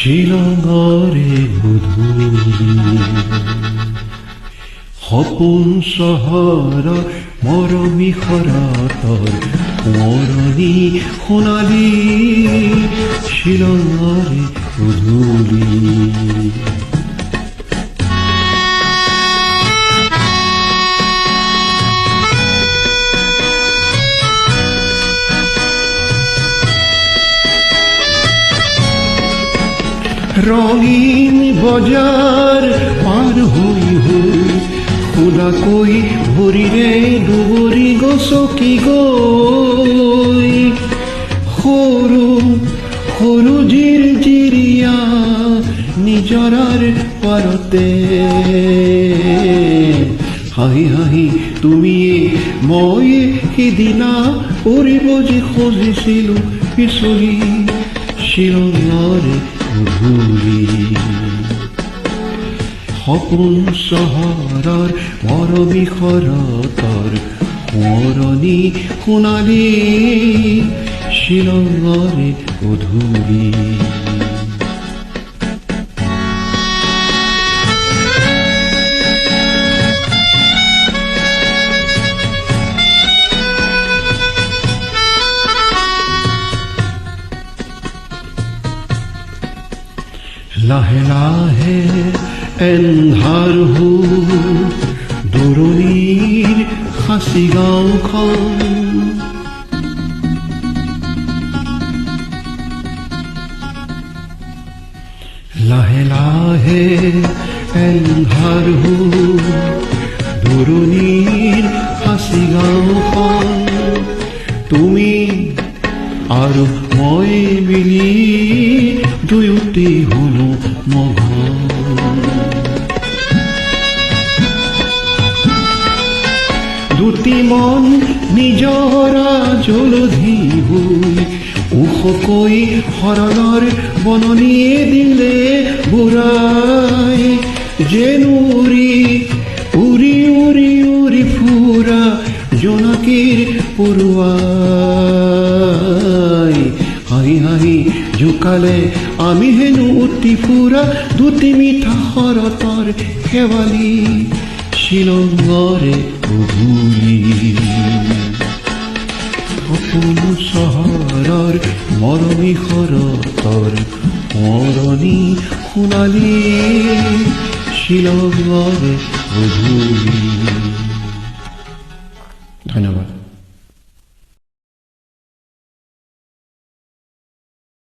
শিলঙৰে গধূলি সপোন চহৰৰ মৰমী শৰতৰ মৰণি সোণালী শিলঙৰে গধূলি ৰঙীন বজাৰ পাৰ হৈ খোলাকৈ ভৰিৰে দুবৰি গছকি গৈ সৰু সৰু জিৰিয়া নিজৰাৰ পাৰতে হাঁহি হাঁহি তুমি মই সিদিনা কৰিব যে খুজিছিলোঁ পিছলি শিলঙৰে গধূলি সপোন চহৰৰ মৰমী শৰতৰ মৰণি সোণালী শিলঙৰে গধূলি লাহে লাহে এন্ধাৰ হ'ল দূৰণিৰ সাঁচি গাঁওখন লাহে লাহে এন্ধাৰ হ'ল দূৰণিৰ সাঁচি গাঁওখন তুমি আৰু মই মিলি দুয়োটি হলো মগন দুটি মন নিজৰা জলধি হৈ ওখকৈ শৰণৰ বননিয়ে দিলে বুঢ়াই যেন উৰি উৰি উৰি উৰি ফুৰা জোনাকীৰ পৰুৱাই হাঁহি হাঁহি জোকালে আমি হেনো উঠি ফুৰা দুটি মিঠা শৰতৰ শেৱালি শিলঙৰে গধূলি সপোন চহৰৰ মৰমী শৰতৰ মৰণি সোণালী শিলঙৰে গধূলি ধন্যবাদ।